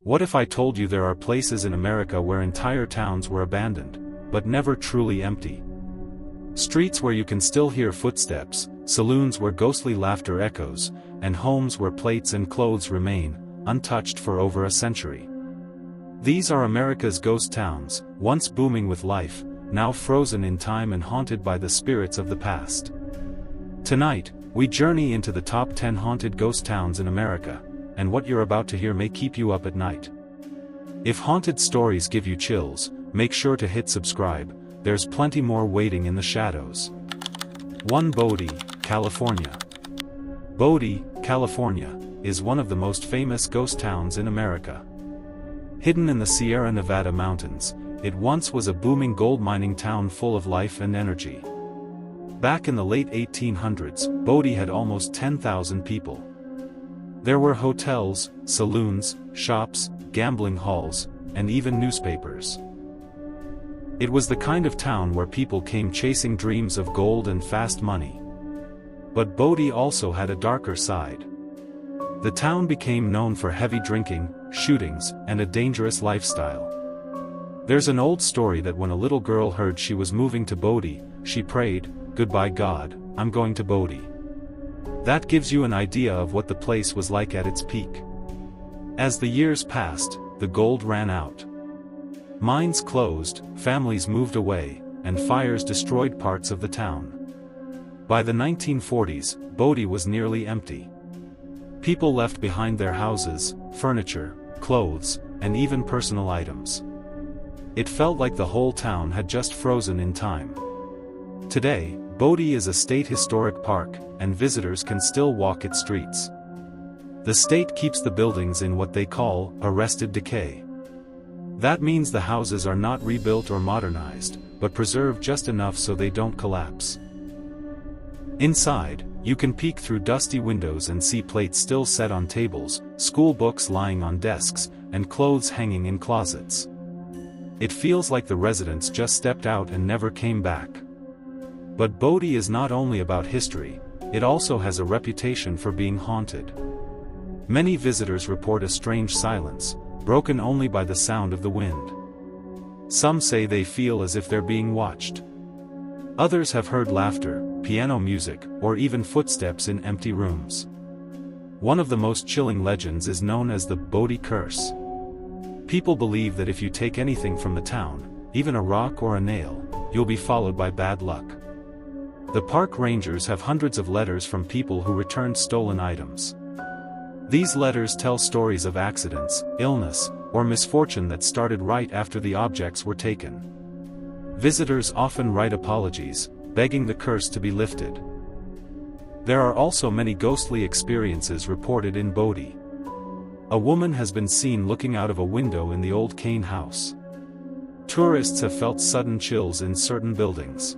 What if I told you there are places in America where entire towns were abandoned, but never truly empty? Streets where you can still hear footsteps, saloons where ghostly laughter echoes, and homes where plates and clothes remain, untouched for over a century. These are America's ghost towns, once booming with life, now frozen in time and haunted by the spirits of the past. Tonight, we journey into the top 10 haunted ghost towns in America, and what you're about to hear may keep you up at night. If haunted stories give you chills, make sure to hit subscribe, there's plenty more waiting in the shadows. 1. Bodie, California. Bodie, California, is one of the most famous ghost towns in America. Hidden in the Sierra Nevada mountains, it once was a booming gold mining town full of life and energy. Back in the late 1800s, Bodie had almost 10,000 people. There were hotels, saloons, shops, gambling halls, and even newspapers. It was the kind of town where people came chasing dreams of gold and fast money. But Bodie also had a darker side. The town became known for heavy drinking, shootings, and a dangerous lifestyle. There's an old story that when a little girl heard she was moving to Bodie, she prayed, "Goodbye God, I'm going to Bodie." That gives you an idea of what the place was like at its peak. As the years passed, the gold ran out. Mines closed, families moved away, and fires destroyed parts of the town. By the 1940s, Bodie was nearly empty. People left behind their houses, furniture, clothes, and even personal items. It felt like the whole town had just frozen in time. Today, Bodie is a state historic park, and visitors can still walk its streets. The state keeps the buildings in what they call arrested decay. That means the houses are not rebuilt or modernized, but preserved just enough so they don't collapse. Inside, you can peek through dusty windows and see plates still set on tables, school books lying on desks, and clothes hanging in closets. It feels like the residents just stepped out and never came back. But Bodie is not only about history, it also has a reputation for being haunted. Many visitors report a strange silence, broken only by the sound of the wind. Some say they feel as if they're being watched. Others have heard laughter, piano music, or even footsteps in empty rooms. One of the most chilling legends is known as the Bodie Curse. People believe that if you take anything from the town, even a rock or a nail, you'll be followed by bad luck. The park rangers have hundreds of letters from people who returned stolen items. These letters tell stories of accidents, illness, or misfortune that started right after the objects were taken. Visitors often write apologies, begging the curse to be lifted. There are also many ghostly experiences reported in Bodie. A woman has been seen looking out of a window in the old Kane house. Tourists have felt sudden chills in certain buildings.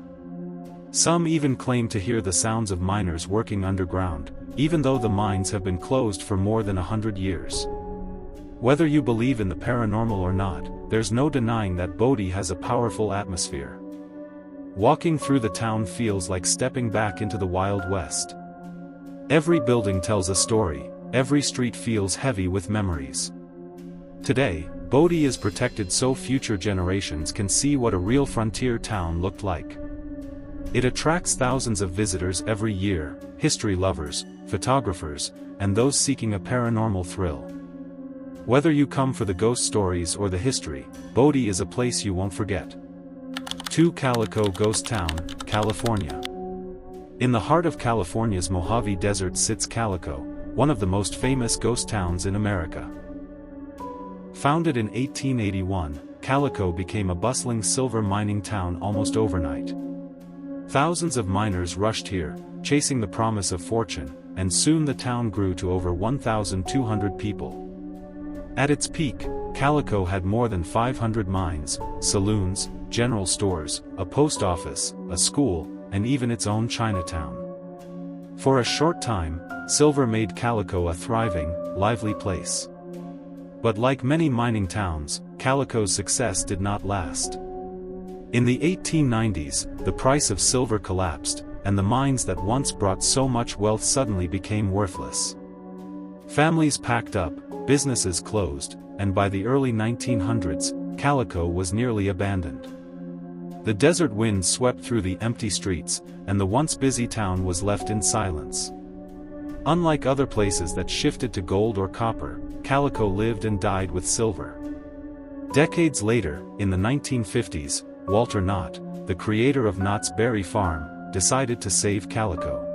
Some even claim to hear the sounds of miners working underground, even though the mines have been closed for more than 100 years. Whether you believe in the paranormal or not, there's no denying that Bodie has a powerful atmosphere. Walking through the town feels like stepping back into the Wild West. Every building tells a story, every street feels heavy with memories. Today, Bodie is protected so future generations can see what a real frontier town looked like. It attracts thousands of visitors every year, history lovers, photographers, and those seeking a paranormal thrill. Whether you come for the ghost stories or the history, Bodie is a place you won't forget. 2. Calico Ghost Town, California. In the heart of California's Mojave Desert sits Calico, one of the most famous ghost towns in America. Founded in 1881, Calico became a bustling silver mining town almost overnight. Thousands of miners rushed here, chasing the promise of fortune, and soon the town grew to over 1,200 people. At its peak, Calico had more than 500 mines, saloons, general stores, a post office, a school, and even its own Chinatown. For a short time, silver made Calico a thriving, lively place. But like many mining towns, Calico's success did not last. In the 1890s, the price of silver collapsed, and the mines that once brought so much wealth suddenly became worthless. Families packed up, businesses closed, and by the early 1900s, Calico was nearly abandoned. The desert wind swept through the empty streets, and the once busy town was left in silence. Unlike other places that shifted to gold or copper, Calico lived and died with silver. Decades later, in the 1950s, Walter Knott, the creator of Knott's Berry Farm, decided to save Calico.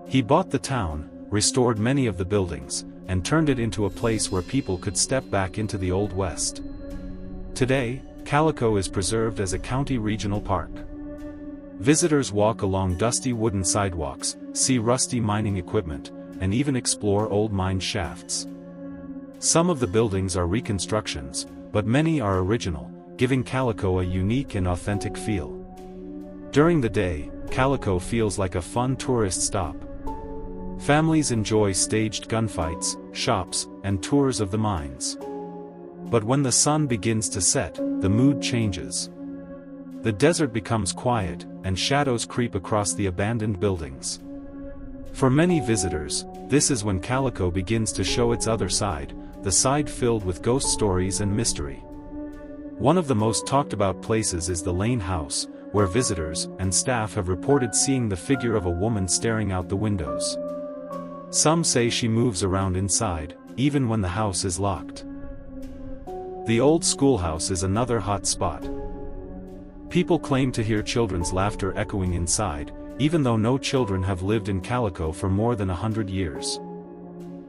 He bought the town, restored many of the buildings, and turned it into a place where people could step back into the Old West. Today, Calico is preserved as a county regional park. Visitors walk along dusty wooden sidewalks, see rusty mining equipment, and even explore old mine shafts. Some of the buildings are reconstructions, but many are original, giving Calico a unique and authentic feel. During the day, Calico feels like a fun tourist stop. Families enjoy staged gunfights, shops, and tours of the mines. But when the sun begins to set, the mood changes. The desert becomes quiet, and shadows creep across the abandoned buildings. For many visitors, this is when Calico begins to show its other side, the side filled with ghost stories and mystery. One of the most talked about places is the Lane House, where visitors and staff have reported seeing the figure of a woman staring out the windows. Some say she moves around inside, even when the house is locked. The old schoolhouse is another hot spot. People claim to hear children's laughter echoing inside, even though no children have lived in Calico for more than 100 years.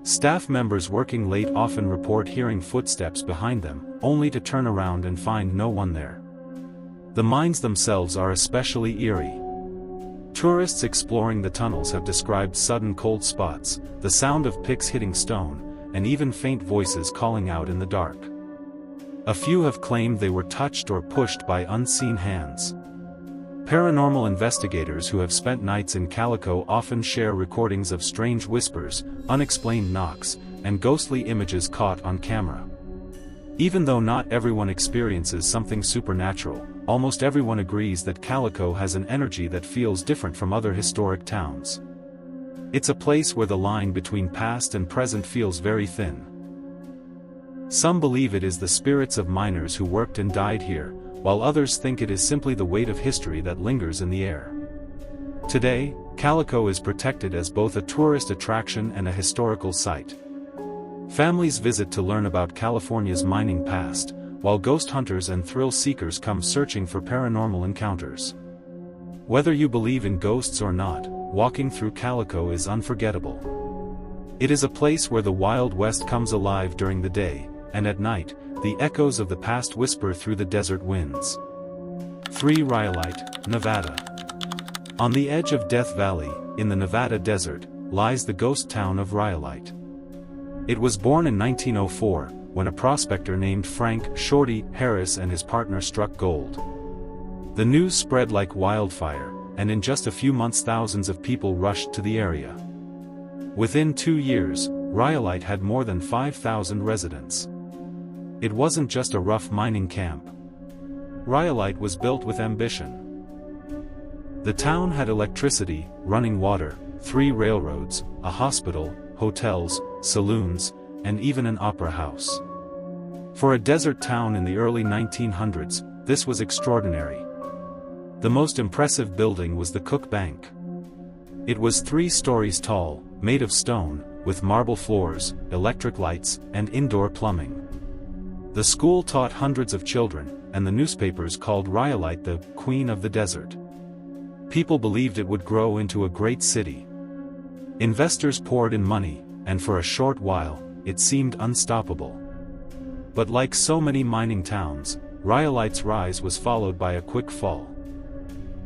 Staff members working late often report hearing footsteps behind them, only to turn around and find no one there. The mines themselves are especially eerie. Tourists exploring the tunnels have described sudden cold spots, the sound of picks hitting stone, and even faint voices calling out in the dark. A few have claimed they were touched or pushed by unseen hands. Paranormal investigators who have spent nights in Calico often share recordings of strange whispers, unexplained knocks, and ghostly images caught on camera. Even though not everyone experiences something supernatural, almost everyone agrees that Calico has an energy that feels different from other historic towns. It's a place where the line between past and present feels very thin. Some believe it is the spirits of miners who worked and died here, while others think it is simply the weight of history that lingers in the air. Today, Calico is protected as both a tourist attraction and a historical site. Families visit to learn about California's mining past, while ghost hunters and thrill seekers come searching for paranormal encounters. Whether you believe in ghosts or not, walking through Calico is unforgettable. It is a place where the Wild West comes alive during the day, and at night, the echoes of the past whisper through the desert winds. 3 Rhyolite, Nevada. On the edge of Death Valley, in the Nevada desert, lies the ghost town of Rhyolite. It was born in 1904, when a prospector named Frank "Shorty" Harris and his partner struck gold. The news spread like wildfire, and in just a few months thousands of people rushed to the area. Within 2 years, Rhyolite had more than 5,000 residents. It wasn't just a rough mining camp. Rhyolite was built with ambition. The town had electricity, running water, 3 railroads, a hospital, hotels, saloons, and even an opera house. For a desert town in the early 1900s, this was extraordinary. The most impressive building was the Cook Bank. It was 3 stories tall, made of stone, with marble floors, electric lights, and indoor plumbing. The school taught hundreds of children, and the newspapers called Rhyolite the Queen of the Desert. People believed it would grow into a great city. Investors poured in money, and for a short while, it seemed unstoppable. But like so many mining towns, Rhyolite's rise was followed by a quick fall.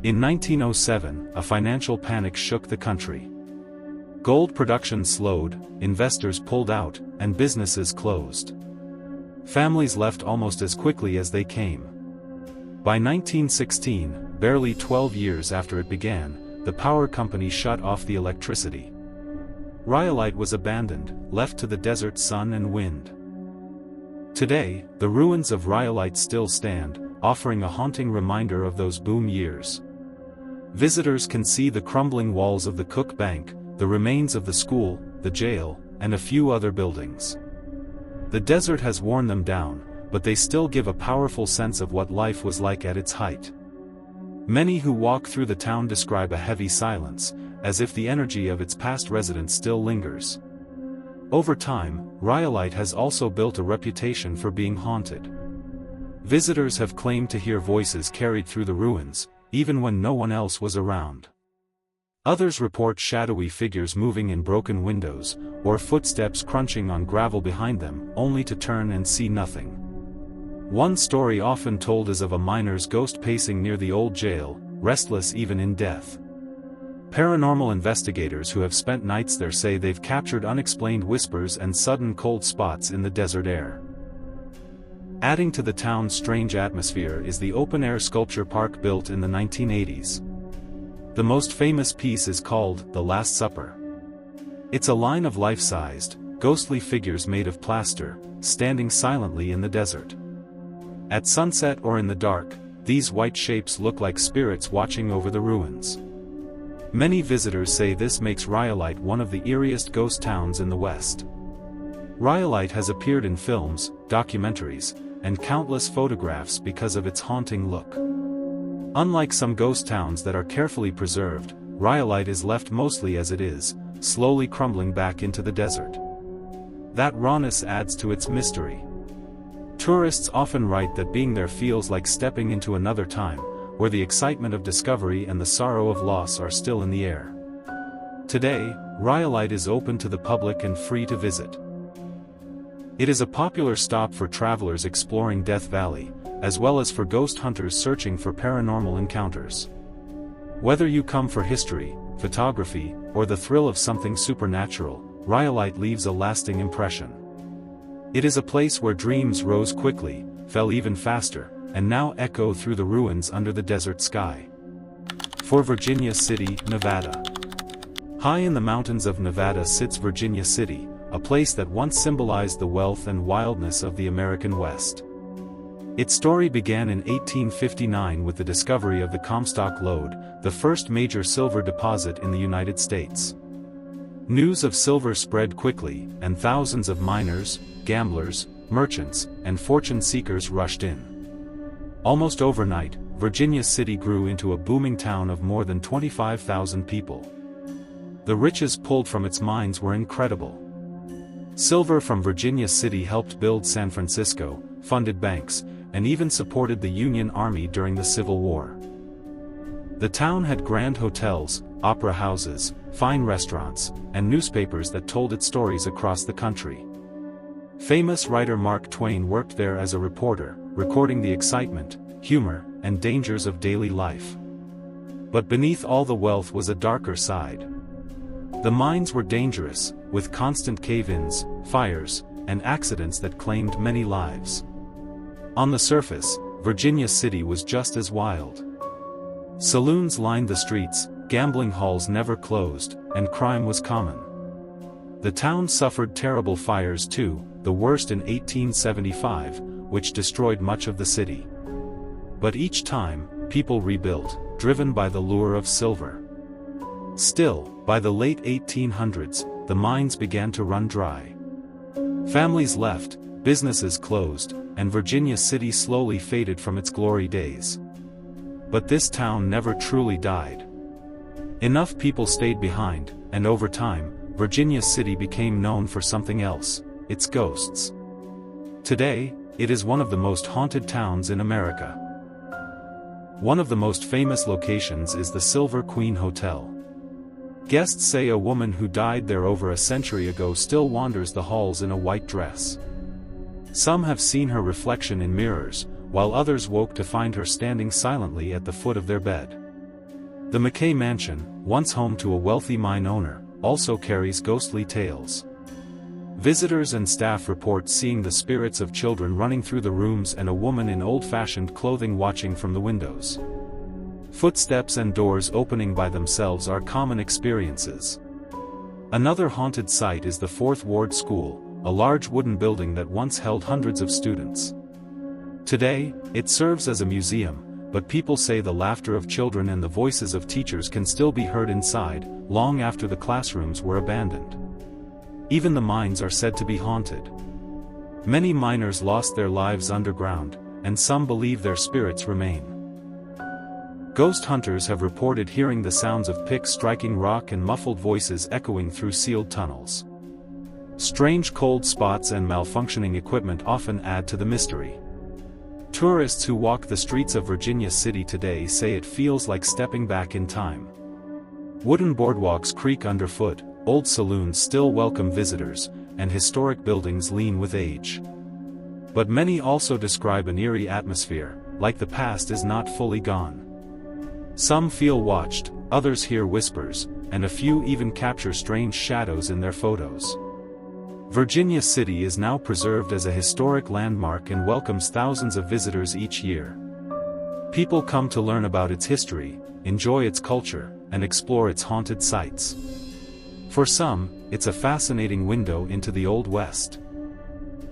In 1907, a financial panic shook the country. Gold production slowed, investors pulled out, and businesses closed. Families left almost as quickly as they came. By 1916, barely 12 years after it began, the power company shut off the electricity. Rhyolite was abandoned, left to the desert sun and wind. Today, the ruins of Rhyolite still stand, offering a haunting reminder of those boom years. Visitors can see the crumbling walls of the Cook Bank, the remains of the school, the jail, and a few other buildings. The desert has worn them down, but they still give a powerful sense of what life was like at its height. Many who walk through the town describe a heavy silence, as if the energy of its past residents still lingers. Over time, Rhyolite has also built a reputation for being haunted. Visitors have claimed to hear voices carried through the ruins, even when no one else was around. Others report shadowy figures moving in broken windows, or footsteps crunching on gravel behind them, only to turn and see nothing. One story often told is of a miner's ghost pacing near the old jail, restless even in death. Paranormal investigators who have spent nights there say they've captured unexplained whispers and sudden cold spots in the desert air. Adding to the town's strange atmosphere is the open-air sculpture park built in the 1980s. The most famous piece is called The Last Supper. It's a line of life-sized, ghostly figures made of plaster, standing silently in the desert. At sunset or in the dark, these white shapes look like spirits watching over the ruins. Many visitors say this makes Rhyolite one of the eeriest ghost towns in the West. Rhyolite has appeared in films, documentaries, and countless photographs because of its haunting look. Unlike some ghost towns that are carefully preserved, Rhyolite is left mostly as it is, slowly crumbling back into the desert. That rawness adds to its mystery. Tourists often write that being there feels like stepping into another time, where the excitement of discovery and the sorrow of loss are still in the air. Today, Rhyolite is open to the public and free to visit. It is a popular stop for travelers exploring Death Valley, as well as for ghost hunters searching for paranormal encounters. Whether you come for history, photography, or the thrill of something supernatural, Rhyolite leaves a lasting impression. It is a place where dreams rose quickly, fell even faster, and now echo through the ruins under the desert sky. For Virginia City, Nevada. High in the mountains of Nevada sits Virginia City, a place that once symbolized the wealth and wildness of the American West. Its story began in 1859 with the discovery of the Comstock Lode, the first major silver deposit in the United States. News of silver spread quickly, and thousands of miners, gamblers, merchants, and fortune seekers rushed in. Almost overnight, Virginia City grew into a booming town of more than 25,000 people. The riches pulled from its mines were incredible. Silver from Virginia City helped build San Francisco, funded banks, and even supported the Union Army during the Civil War. The town had grand hotels, opera houses, fine restaurants, and newspapers that told its stories across the country. Famous writer Mark Twain worked there as a reporter, recording the excitement, humor, and dangers of daily life. But beneath all the wealth was a darker side. The mines were dangerous, with constant cave-ins, fires, and accidents that claimed many lives. On the surface, Virginia City was just as wild. Saloons lined the streets, gambling halls never closed, and crime was common. The town suffered terrible fires too, the worst in 1875, which destroyed much of the city. But each time, people rebuilt, driven by the lure of silver. Still, by the late 1800s, the mines began to run dry. Families left, businesses closed, and Virginia City slowly faded from its glory days. But this town never truly died. Enough people stayed behind, and over time, Virginia City became known for something else: its ghosts. Today, it is one of the most haunted towns in America. One of the most famous locations is the Silver Queen Hotel. Guests say a woman who died there over a century ago still wanders the halls in a white dress. Some have seen her reflection in mirrors, while others woke to find her standing silently at the foot of their bed. The McKay Mansion, once home to a wealthy mine owner, also carries ghostly tales. Visitors and staff report seeing the spirits of children running through the rooms and a woman in old-fashioned clothing watching from the windows. Footsteps and doors opening by themselves are common experiences. Another haunted site is the Fourth Ward School, a large wooden building that once held hundreds of students. Today, it serves as a museum, but people say the laughter of children and the voices of teachers can still be heard inside, long after the classrooms were abandoned. Even the mines are said to be haunted. Many miners lost their lives underground, and some believe their spirits remain. Ghost hunters have reported hearing the sounds of picks striking rock and muffled voices echoing through sealed tunnels. Strange cold spots and malfunctioning equipment often add to the mystery. Tourists who walk the streets of Virginia City today say it feels like stepping back in time. Wooden boardwalks creak underfoot, old saloons still welcome visitors, and historic buildings lean with age. But many also describe an eerie atmosphere, like the past is not fully gone. Some feel watched, others hear whispers, and a few even capture strange shadows in their photos. Virginia City is now preserved as a historic landmark and welcomes thousands of visitors each year. People come to learn about its history, enjoy its culture, and explore its haunted sites. For some, it's a fascinating window into the Old West.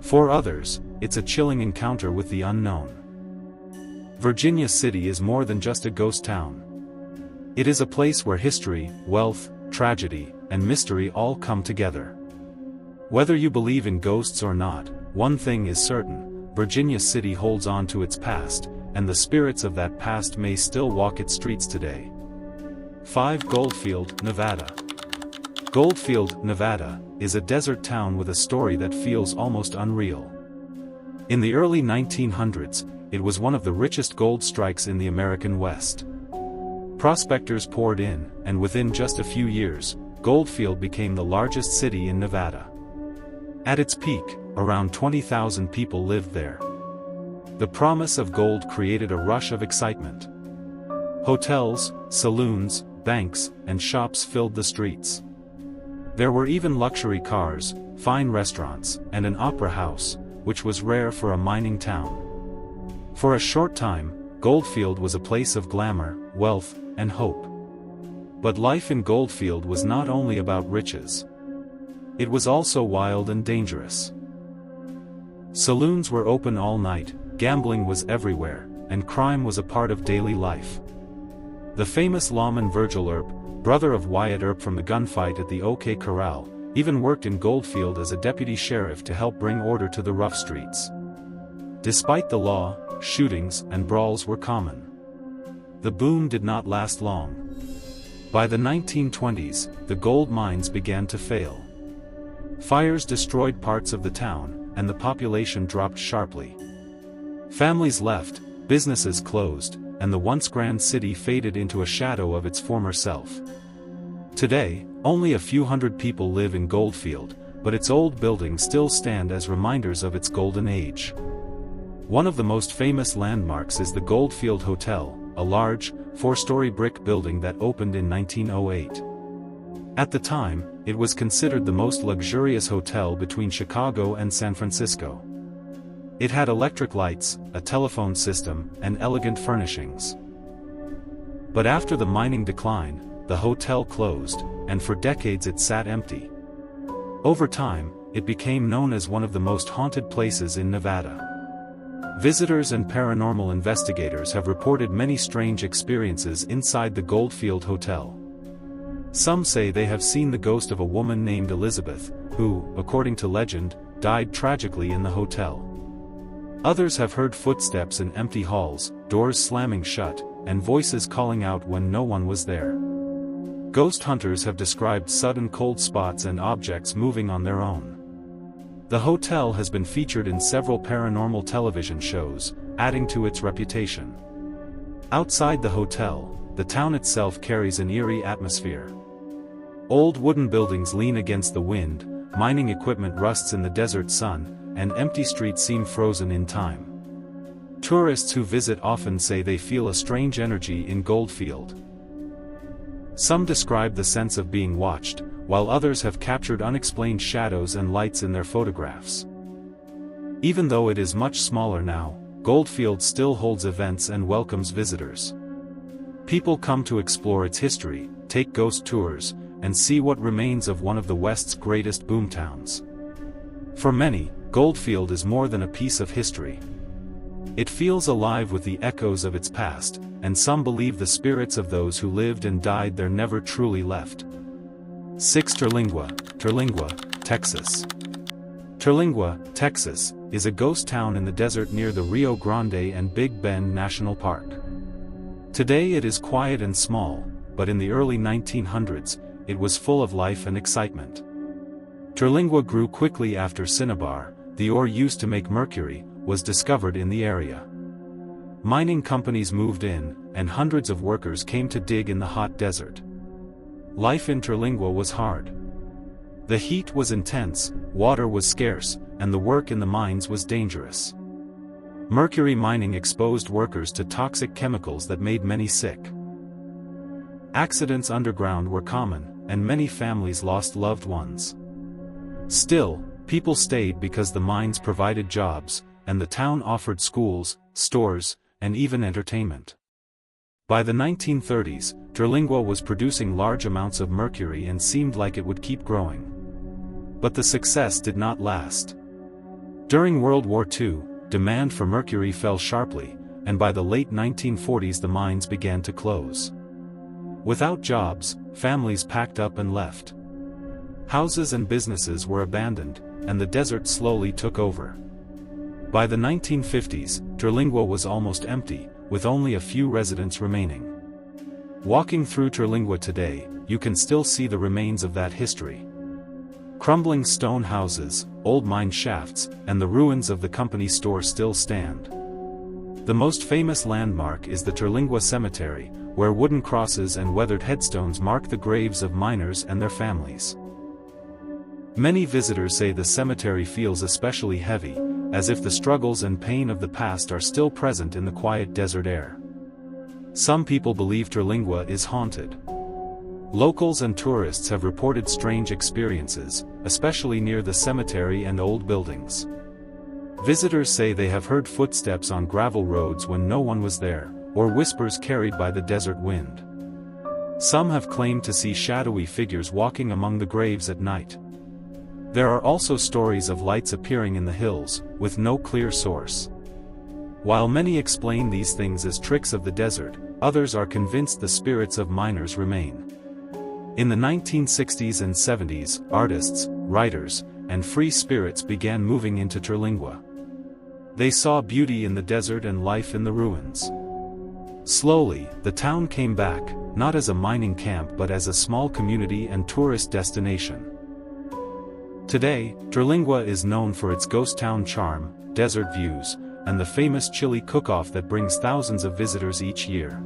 For others, it's a chilling encounter with the unknown. Virginia City is more than just a ghost town. It is a place where history, wealth, tragedy, and mystery all come together. Whether you believe in ghosts or not, one thing is certain: Virginia City holds on to its past, and the spirits of that past may still walk its streets today. 5. Goldfield, Nevada. Goldfield, Nevada, is a desert town with a story that feels almost unreal. In the early 1900s, it was one of the richest gold strikes in the American West. Prospectors poured in, and within just a few years, Goldfield became the largest city in Nevada. At its peak, around 20,000 people lived there. The promise of gold created a rush of excitement. Hotels, saloons, banks, and shops filled the streets. There were even luxury cars, fine restaurants, and an opera house, which was rare for a mining town. For a short time, Goldfield was a place of glamour, wealth, and hope. But life in Goldfield was not only about riches. It was also wild and dangerous. Saloons were open all night, gambling was everywhere, and crime was a part of daily life. The famous lawman Virgil Earp, brother of Wyatt Earp from the gunfight at the OK Corral, even worked in Goldfield as a deputy sheriff to help bring order to the rough streets. Despite the law, shootings and brawls were common. The boom did not last long. By the 1920s, the gold mines began to fail. Fires destroyed parts of the town, and the population dropped sharply. Families left, businesses closed, and the once grand city faded into a shadow of its former self. Today, only a few hundred people live in Goldfield, but its old buildings still stand as reminders of its golden age. One of the most famous landmarks is the Goldfield Hotel, a large, four-story brick building that opened in 1908. At the time, it was considered the most luxurious hotel between Chicago and San Francisco. It had electric lights, a telephone system, and elegant furnishings. But after the mining decline, the hotel closed, and for decades it sat empty. Over time, it became known as one of the most haunted places in Nevada. Visitors and paranormal investigators have reported many strange experiences inside the Goldfield Hotel. Some say they have seen the ghost of a woman named Elizabeth, who, according to legend, died tragically in the hotel. Others have heard footsteps in empty halls, doors slamming shut, and voices calling out when no one was there. Ghost hunters have described sudden cold spots and objects moving on their own. The hotel has been featured in several paranormal television shows, adding to its reputation. Outside the hotel, the town itself carries an eerie atmosphere. Old wooden buildings lean against the wind, mining equipment rusts in the desert sun, and empty streets seem frozen in time. Tourists who visit often say they feel a strange energy in Goldfield. Some describe the sense of being watched, while others have captured unexplained shadows and lights in their photographs. Even though it is much smaller now, Goldfield still holds events and welcomes visitors. People come to explore its history, take ghost tours, and see what remains of one of the West's greatest boomtowns. For many, Goldfield is more than a piece of history. It feels alive with the echoes of its past, and some believe the spirits of those who lived and died there never truly left. 6. Terlingua, Texas. Terlingua, Texas, is a ghost town in the desert near the Rio Grande and Big Bend National Park. Today it is quiet and small, but in the early 1900s, it was full of life and excitement. Terlingua grew quickly after cinnabar, the ore used to make mercury, was discovered in the area. Mining companies moved in, and hundreds of workers came to dig in the hot desert. Life in Terlingua was hard. The heat was intense, water was scarce, and the work in the mines was dangerous. Mercury mining exposed workers to toxic chemicals that made many sick. Accidents underground were common, and many families lost loved ones. Still, people stayed because the mines provided jobs, and the town offered schools, stores, and even entertainment. By the 1930s, Terlingua was producing large amounts of mercury and seemed like it would keep growing. But the success did not last. During World War II, demand for mercury fell sharply, and by the late 1940s the mines began to close. Without jobs, families packed up and left. Houses and businesses were abandoned, and the desert slowly took over. By the 1950s, Terlingua was almost empty, with only a few residents remaining. Walking through Terlingua today, you can still see the remains of that history. Crumbling stone houses, old mine shafts, and the ruins of the company store still stand. The most famous landmark is the Terlingua Cemetery, where wooden crosses and weathered headstones mark the graves of miners and their families. Many visitors say the cemetery feels especially heavy, as if the struggles and pain of the past are still present in the quiet desert air. Some people believe Terlingua is haunted. Locals and tourists have reported strange experiences, especially near the cemetery and old buildings. Visitors say they have heard footsteps on gravel roads when no one was there, or whispers carried by the desert wind. Some have claimed to see shadowy figures walking among the graves at night. There are also stories of lights appearing in the hills, with no clear source. While many explain these things as tricks of the desert, others are convinced the spirits of miners remain. In the 1960s and 70s, artists, writers, and free spirits began moving into Terlingua. They saw beauty in the desert and life in the ruins. Slowly, the town came back, not as a mining camp but as a small community and tourist destination. Today, Terlingua is known for its ghost town charm, desert views, and the famous chili cook-off that brings thousands of visitors each year.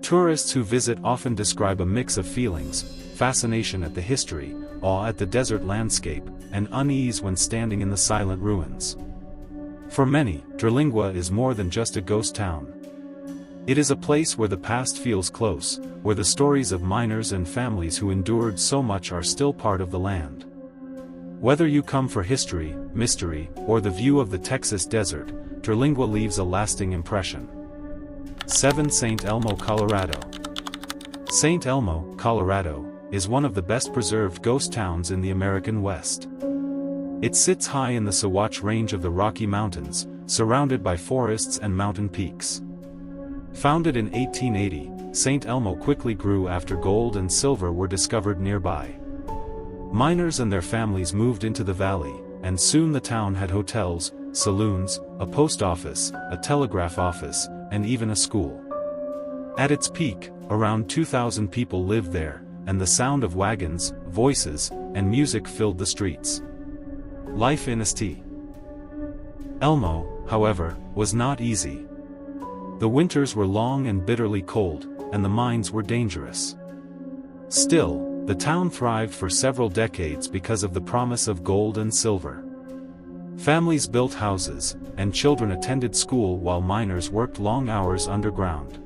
Tourists who visit often describe a mix of feelings: fascination at the history, awe at the desert landscape, and unease when standing in the silent ruins. For many, Terlingua is more than just a ghost town. It is a place where the past feels close, where the stories of miners and families who endured so much are still part of the land. Whether you come for history, mystery, or the view of the Texas desert, Terlingua leaves a lasting impression. 7. St. Elmo, Colorado. St. Elmo, Colorado, is one of the best preserved ghost towns in the American West. It sits high in the Sawatch Range of the Rocky Mountains, surrounded by forests and mountain peaks. Founded in 1880, St. Elmo quickly grew after gold and silver were discovered nearby. Miners and their families moved into the valley, and soon the town had hotels, saloons, a post office, a telegraph office, and even a school. At its peak, around 2,000 people lived there, and the sound of wagons, voices, and music filled the streets. Life in St. Elmo, however, was not easy. The winters were long and bitterly cold, and the mines were dangerous. Still, the town thrived for several decades because of the promise of gold and silver. Families built houses, and children attended school while miners worked long hours underground.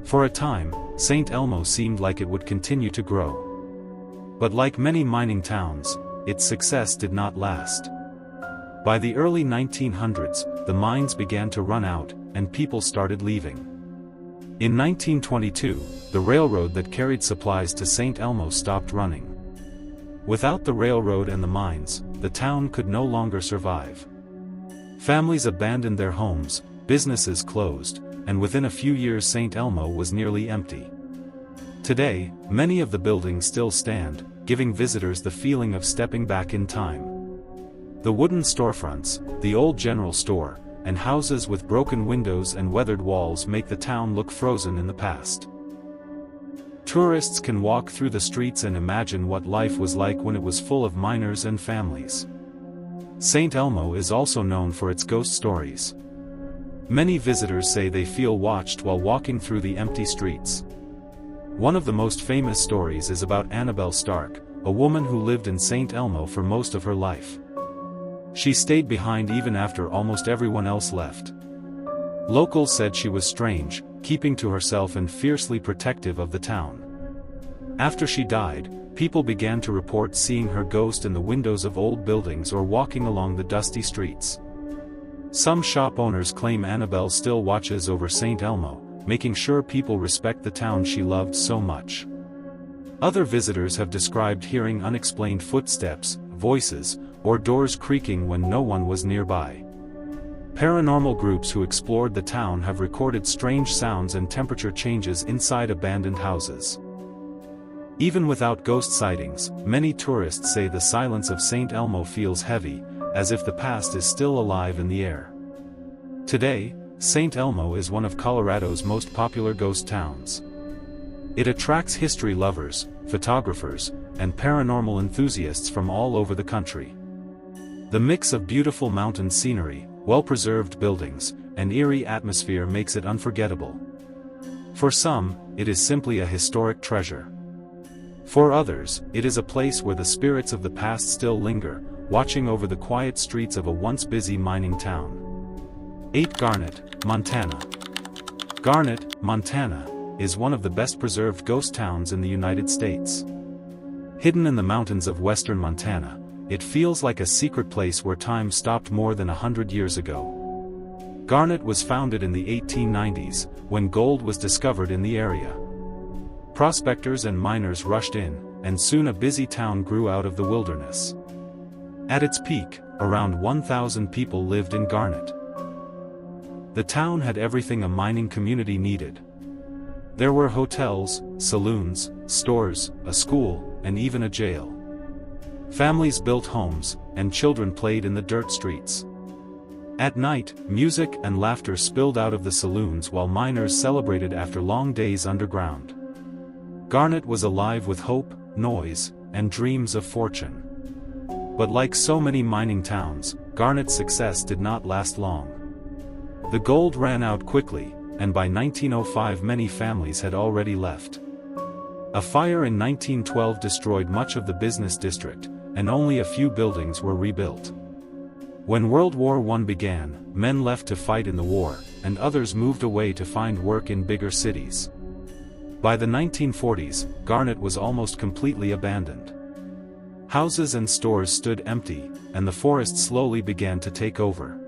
For a time, St. Elmo seemed like it would continue to grow. But like many mining towns, its success did not last. By the early 1900s, the mines began to run out, and people started leaving. In 1922, the railroad that carried supplies to St. Elmo stopped running. Without the railroad and the mines, the town could no longer survive. Families abandoned their homes, businesses closed, and within a few years St. Elmo was nearly empty. Today, many of the buildings still stand, giving visitors the feeling of stepping back in time. The wooden storefronts, the old general store, and houses with broken windows and weathered walls make the town look frozen in the past. Tourists can walk through the streets and imagine what life was like when it was full of miners and families. St. Elmo is also known for its ghost stories. Many visitors say they feel watched while walking through the empty streets. One of the most famous stories is about Annabelle Stark, a woman who lived in St. Elmo for most of her life. She stayed behind even after almost everyone else left. Locals said she was strange, keeping to herself and fiercely protective of the town. After she died, people began to report seeing her ghost in the windows of old buildings or walking along the dusty streets. Some shop owners claim Annabelle still watches over St. Elmo, making sure people respect the town she loved so much. Other visitors have described hearing unexplained footsteps, voices, or doors creaking when no one was nearby. Paranormal groups who explored the town have recorded strange sounds and temperature changes inside abandoned houses. Even without ghost sightings, many tourists say the silence of St. Elmo feels heavy, as if the past is still alive in the air. Today, St. Elmo is one of Colorado's most popular ghost towns. It attracts history lovers, photographers, and paranormal enthusiasts from all over the country. The mix of beautiful mountain scenery, well-preserved buildings, and eerie atmosphere makes it unforgettable. For some, it is simply a historic treasure. For others, it is a place where the spirits of the past still linger, watching over the quiet streets of a once busy mining town. 8. Garnet, Montana. Garnet, Montana, is one of the best-preserved ghost towns in the United States. Hidden in the mountains of western Montana, it feels like a secret place where time stopped more than 100 years ago. Garnet was founded in the 1890s, when gold was discovered in the area. Prospectors and miners rushed in, and soon a busy town grew out of the wilderness. At its peak, around 1,000 people lived in Garnet. The town had everything a mining community needed. There were hotels, saloons, stores, a school, and even a jail. Families built homes, and children played in the dirt streets. At night, music and laughter spilled out of the saloons while miners celebrated after long days underground. Garnet was alive with hope, noise, and dreams of fortune. But like so many mining towns, Garnet's success did not last long. The gold ran out quickly, and by 1905 many families had already left. A fire in 1912 destroyed much of the business district, and only a few buildings were rebuilt. When World War I began, men left to fight in the war, and others moved away to find work in bigger cities. By the 1940s, Garnet was almost completely abandoned. Houses and stores stood empty, and the forest slowly began to take over.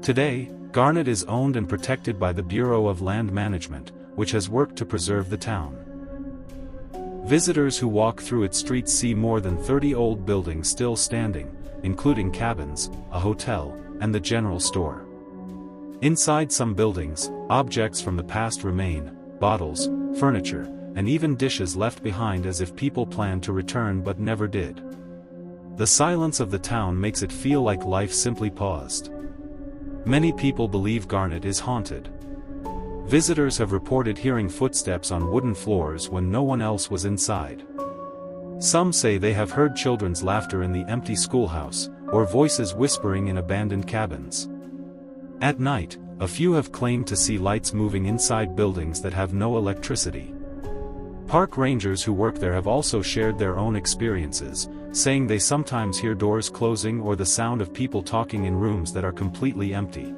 Today, Garnet is owned and protected by the Bureau of Land Management, which has worked to preserve the town. Visitors who walk through its streets see more than 30 old buildings still standing, including cabins, a hotel, and the general store. Inside some buildings, objects from the past remain: bottles, furniture, and even dishes left behind as if people planned to return but never did. The silence of the town makes it feel like life simply paused. Many people believe Garnet is haunted. Visitors have reported hearing footsteps on wooden floors when no one else was inside. Some say they have heard children's laughter in the empty schoolhouse, or voices whispering in abandoned cabins. At night, a few have claimed to see lights moving inside buildings that have no electricity. Park rangers who work there have also shared their own experiences, saying they sometimes hear doors closing or the sound of people talking in rooms that are completely empty.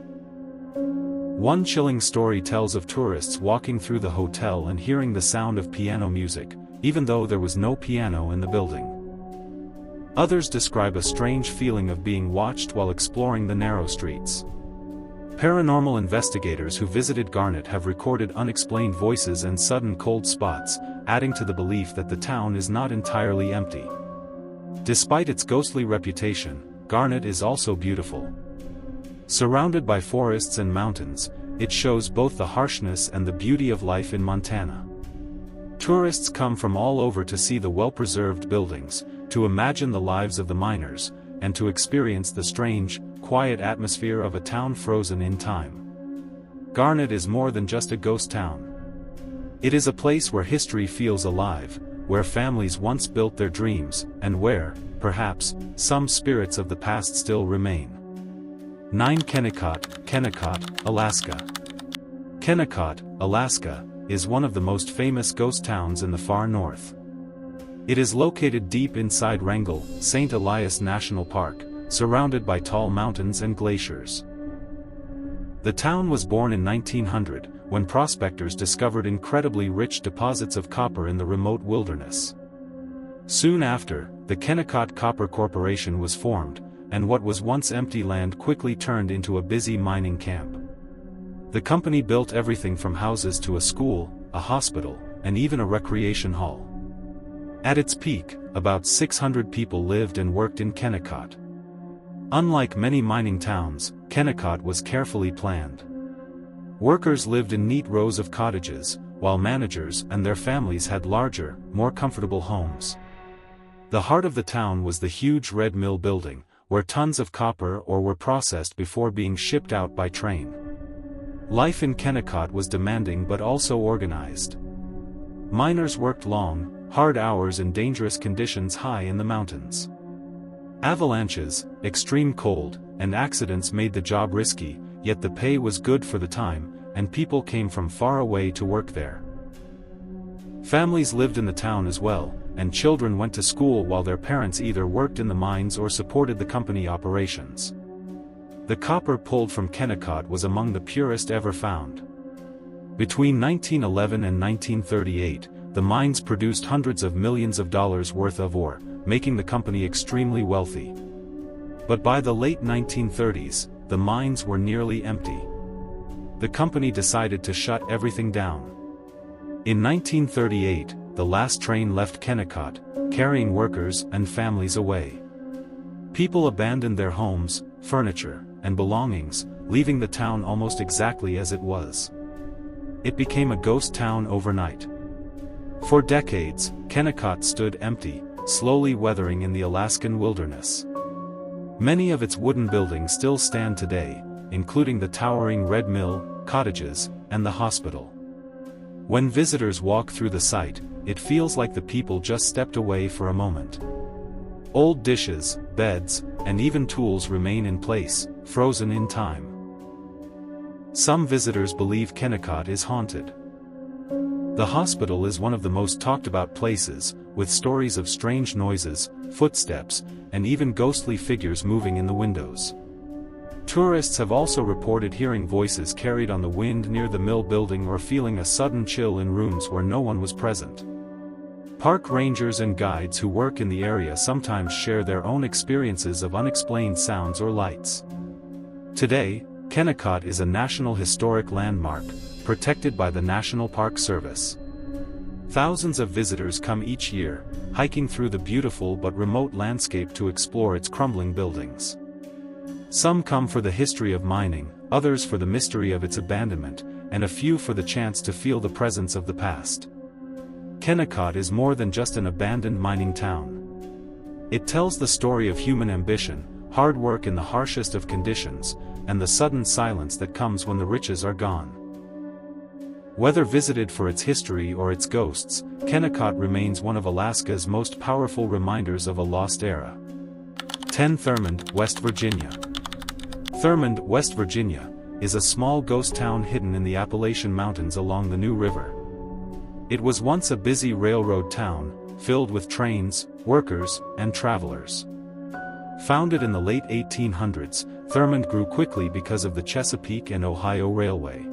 One chilling story tells of tourists walking through the hotel and hearing the sound of piano music, even though there was no piano in the building. Others describe a strange feeling of being watched while exploring the narrow streets. Paranormal investigators who visited Garnet have recorded unexplained voices and sudden cold spots, adding to the belief that the town is not entirely empty. Despite its ghostly reputation, Garnet is also beautiful. Surrounded by forests and mountains, it shows both the harshness and the beauty of life in Montana. Tourists come from all over to see the well-preserved buildings, to imagine the lives of the miners, and to experience the strange, quiet atmosphere of a town frozen in time. Garnet is more than just a ghost town. It is a place where history feels alive, where families once built their dreams, and where, perhaps, some spirits of the past still remain. 9. Kennecott, Alaska. Kennecott, Alaska, is one of the most famous ghost towns in the far north. It is located deep inside Wrangell, St. Elias National Park, surrounded by tall mountains and glaciers. The town was born in 1900, when prospectors discovered incredibly rich deposits of copper in the remote wilderness. Soon after, the Kennecott Copper Corporation was formed, and what was once empty land quickly turned into a busy mining camp. The company built everything from houses to a school, a hospital, and even a recreation hall. At its peak, about 600 people lived and worked in Kennecott. Unlike many mining towns, Kennecott was carefully planned. Workers lived in neat rows of cottages, while managers and their families had larger, more comfortable homes. The heart of the town was the huge red mill building, where tons of copper ore were processed before being shipped out by train. Life in Kennecott was demanding but also organized. Miners worked long, hard hours in dangerous conditions high in the mountains. Avalanches, extreme cold, and accidents made the job risky, yet the pay was good for the time, and people came from far away to work there. Families lived in the town as well, and children went to school while their parents either worked in the mines or supported the company operations. The copper pulled from Kennecott was among the purest ever found. Between 1911 and 1938, the mines produced hundreds of millions of dollars worth of ore, making the company extremely wealthy. But by the late 1930s, the mines were nearly empty. The company decided to shut everything down. In 1938, the last train left Kennecott, carrying workers and families away. People abandoned their homes, furniture, and belongings, leaving the town almost exactly as it was. It became a ghost town overnight. For decades, Kennecott stood empty, slowly weathering in the Alaskan wilderness. Many of its wooden buildings still stand today, including the towering red mill, cottages, and the hospital. When visitors walk through the site, it feels like the people just stepped away for a moment. Old dishes, beds, and even tools remain in place, frozen in time. Some visitors believe Kennecott is haunted. The hospital is one of the most talked about places, with stories of strange noises, footsteps, and even ghostly figures moving in the windows. Tourists have also reported hearing voices carried on the wind near the mill building or feeling a sudden chill in rooms where no one was present. Park rangers and guides who work in the area sometimes share their own experiences of unexplained sounds or lights. Today, Kennecott is a National Historic Landmark, protected by the National Park Service. Thousands of visitors come each year, hiking through the beautiful but remote landscape to explore its crumbling buildings. Some come for the history of mining, others for the mystery of its abandonment, and a few for the chance to feel the presence of the past. Kennecott is more than just an abandoned mining town. It tells the story of human ambition, hard work in the harshest of conditions, and the sudden silence that comes when the riches are gone. Whether visited for its history or its ghosts, Kennecott remains one of Alaska's most powerful reminders of a lost era. 10. Thurmond, West Virginia. Thurmond, West Virginia, is a small ghost town hidden in the Appalachian Mountains along the New River. It was once a busy railroad town, filled with trains, workers, and travelers. Founded in the late 1800s, Thurmond grew quickly because of the Chesapeake and Ohio Railway.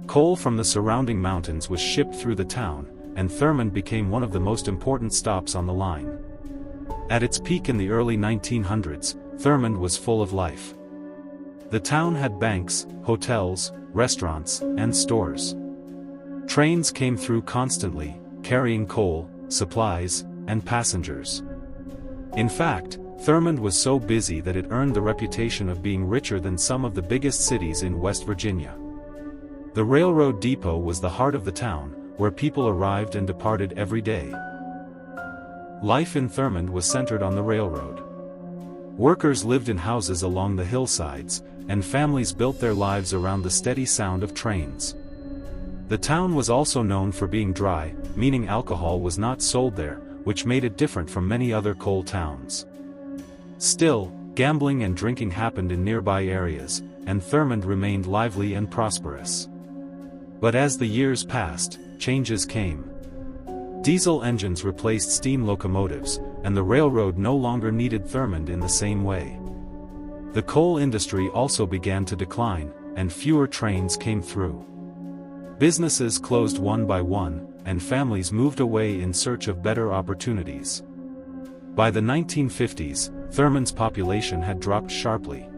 Coal from the surrounding mountains was shipped through the town, and Thurmond became one of the most important stops on the line. At its peak in the early 1900s, Thurmond was full of life. The town had banks, hotels, restaurants, and stores. Trains came through constantly, carrying coal, supplies, and passengers. In fact, Thurmond was so busy that it earned the reputation of being richer than some of the biggest cities in West Virginia. The railroad depot was the heart of the town, where people arrived and departed every day. Life in Thurmond was centered on the railroad. Workers lived in houses along the hillsides, and families built their lives around the steady sound of trains. The town was also known for being dry, meaning alcohol was not sold there, which made it different from many other coal towns. Still, gambling and drinking happened in nearby areas, and Thurmond remained lively and prosperous. But as the years passed, changes came. Diesel engines replaced steam locomotives, and the railroad no longer needed Thurmond in the same way. The coal industry also began to decline, and fewer trains came through. Businesses closed one by one, and families moved away in search of better opportunities. By the 1950s, Thurmond's population had dropped sharply.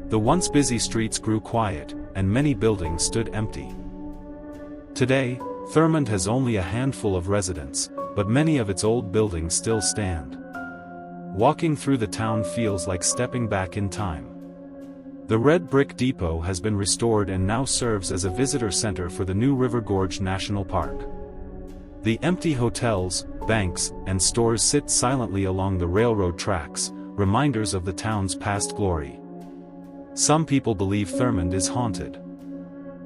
The once busy streets grew quiet, and many buildings stood empty. Today, Thurmond has only a handful of residents, but many of its old buildings still stand. Walking through the town feels like stepping back in time. The red brick depot has been restored and now serves as a visitor center for the new River Gorge National Park. The empty hotels, banks, and stores sit silently along the railroad tracks, reminders of the town's past glory. Some people believe Thurmond is haunted.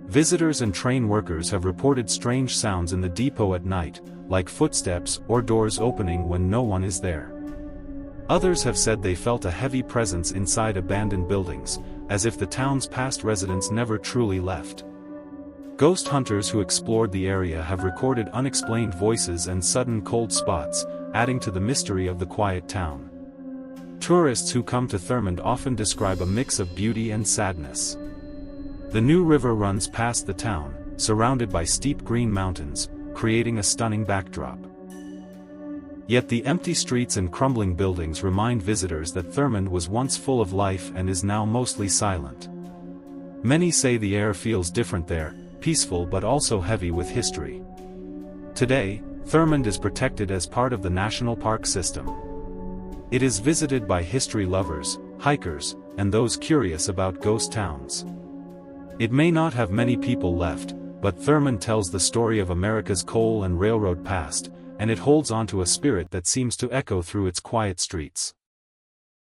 Visitors and train workers have reported strange sounds in the depot at night, like footsteps or doors opening when no one is there. Others have said they felt a heavy presence inside abandoned buildings, as if the town's past residents never truly left. Ghost hunters who explored the area have recorded unexplained voices and sudden cold spots, adding to the mystery of the quiet town. Tourists who come to Thurmond often describe a mix of beauty and sadness. The new river runs past the town, surrounded by steep green mountains, creating a stunning backdrop. Yet the empty streets and crumbling buildings remind visitors that Thurmond was once full of life and is now mostly silent. Many say the air feels different there, peaceful but also heavy with history. Today, Thurmond is protected as part of the national park system. It is visited by history lovers, hikers, and those curious about ghost towns. It may not have many people left, but Thurmond tells the story of America's coal and railroad past, and it holds on to a spirit that seems to echo through its quiet streets.